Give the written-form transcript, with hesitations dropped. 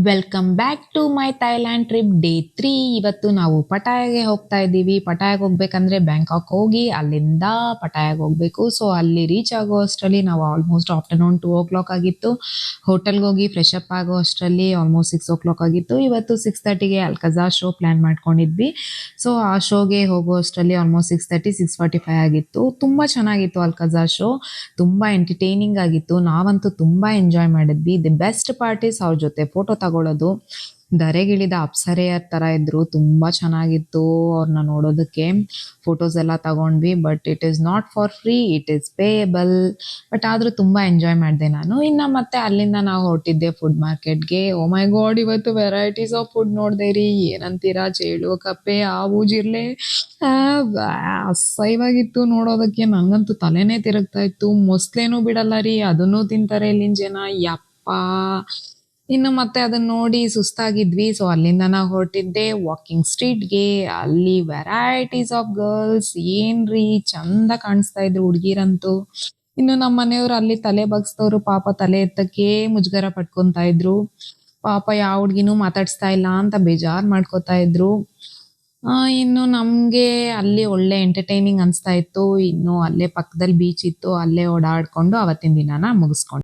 Welcome back to my Thailand trip day 3. ಇವತ್ತು ನಾವು ಪಟಾಯಾಗೆ ಹೋಗ್ತಾ ಇದ್ದೀವಿ. ಪಟಾಯಾಗೆ ಹೋಗ್ಬೇಕಂದ್ರೆ ಬ್ಯಾಂಕಾಕ್ ಹೋಗಿ ಅಲ್ಲಿಂದ ಪಟಾಯಾಗೆ ಹೋಗ್ಬೇಕು. ಸೊ ಅಲ್ಲಿ ರೀಚ್ ಆಗೋ ಅಷ್ಟರಲ್ಲಿ ನಾವು ಆಲ್ಮೋಸ್ಟ್ ಆಫ್ಟರ್ನೂನ್ 2 o'clock ಆಗಿತ್ತು. ಹೋಟೆಲ್ಗೆ ಹೋಗಿ ಫ್ರೆಶ್ ಅಪ್ ಆಗೋ ಅಷ್ಟರಲ್ಲಿ ಆಲ್ಮೋಸ್ಟ್ 6 o'clock ಆಗಿತ್ತು. ಇವತ್ತು 6:30ಗೆ ಅಲ್ಕಜಾ ಶೋ ಪ್ಲಾನ್ ಮಾಡ್ಕೊಂಡಿದ್ವಿ. ಸೊ ಆ ಶೋಗೆ ಹೋಗೋ ಅಷ್ಟರಲ್ಲಿ ಆಲ್ಮೋಸ್ಟ್ 6:30 6:45 ಆಗಿತ್ತು. ತುಂಬ ಚೆನ್ನಾಗಿತ್ತು ಅಲ್ಕಜಾ ಶೋ. ತುಂಬ ಎಂಟರ್ಟೈನಿಂಗ್ ಆಗಿತ್ತು. ನಾವಂತೂ ತುಂಬ ಎಂಜಾಯ್ ಮಾಡಿದ್ವಿ. ದಿ ಬೆಸ್ಟ್ ಪಾರ್ಟ್ ಇಸ್ ಅವ್ರ ಜೊತೆ ಫೋಟೋ ತಗೊಳ್ಳೋದು. ಧರೆಗಿಳಿದ ಅಪ್ಸರೆಯರ್ ಥರ ಇದ್ರು. ತುಂಬ ಚೆನ್ನಾಗಿತ್ತು ಅವ್ರನ್ನ ನೋಡೋದಕ್ಕೆ. ಫೋಟೋಸ್ ಎಲ್ಲ ತಗೊಂಡ್ವಿ. But it is not for free, it is payable. But ಆದರೂ ತುಂಬ ಎಂಜಾಯ್ ಮಾಡಿದೆ ನಾನು. ಇನ್ನು ಮತ್ತೆ ಅಲ್ಲಿಂದ ನಾವು ಹೊರಟಿದ್ದೆ ಫುಡ್ ಮಾರ್ಕೆಟ್ಗೆ. ಓ ಮೈ ಗಾಡ್, ಇವತ್ತು ವೆರೈಟೀಸ್ ಆಫ್ ಫುಡ್ ನೋಡಿದೆ ರೀ. ಏನಂತೀರಾ, ಚೇಳು, ಕಪ್ಪೆ, ಹಾವು, ಜಿರ್ಲೆ, ಆ, ಅಸಹ್ಯವಾಗಿತ್ತು ನೋಡೋದಕ್ಕೆ. ನನಗಂತೂ ತಲೆನೇ ತಿರುಗ್ತಾ ಇತ್ತು. ಮೊಸಳೆನೂ ಬಿಡಲ್ಲ ರೀ, ಅದನ್ನೂ ತಿಂತಾರೆ ಇಲ್ಲಿನ ಜನ. ಯಪ್ಪ. ಇನ್ನು ಮತ್ತೆ ಅದನ್ನ ನೋಡಿ ಸುಸ್ತಾಗಿದ್ವಿ. ಸೊ ಅಲ್ಲಿಂದ ನಾವು ಹೊರಟಿದ್ದೆ ವಾಕಿಂಗ್ ಸ್ಟ್ರೀಟ್ಗೆ. ಅಲ್ಲಿ ವೆರೈಟೀಸ್ ಆಫ್ ಗರ್ಲ್ಸ್, ಏನ್ರಿ ಚಂದ ಕಾಣಿಸ್ತಾ ಇದ್ರು ಹುಡ್ಗಿರಂತೂ. ಇನ್ನು ನಮ್ಮ ಮನೆಯವ್ರು ಅಲ್ಲಿ ತಲೆ ಬಗ್ಸ್ದವ್ರು ಪಾಪ ತಲೆ ಎತ್ತಕ್ಕೆ ಮುಜುಗರ ಪಟ್ಕೊಂತ ಇದ್ರು. ಪಾಪ ಯಾವ ಹುಡ್ಗಿನೂ ಮಾತಾಡ್ಸ್ತಾ ಇಲ್ಲ ಅಂತ ಬೇಜಾರ್ ಮಾಡ್ಕೋತಾ ಇದ್ರು. ಇನ್ನು ನಮ್ಗೆ ಅಲ್ಲಿ ಒಳ್ಳೆ ಎಂಟರ್ಟೈನಿಂಗ್ ಅನ್ಸ್ತಾ ಇತ್ತು. ಇನ್ನು ಅಲ್ಲೇ ಪಕ್ಕದಲ್ಲಿ ಬೀಚ್ ಇತ್ತು, ಅಲ್ಲೇ ಓಡಾಡ್ಕೊಂಡು ಅವತ್ತಿನ ದಿನಾನ ಮುಗಿಸ್ಕೊಂಡ್ವಿ.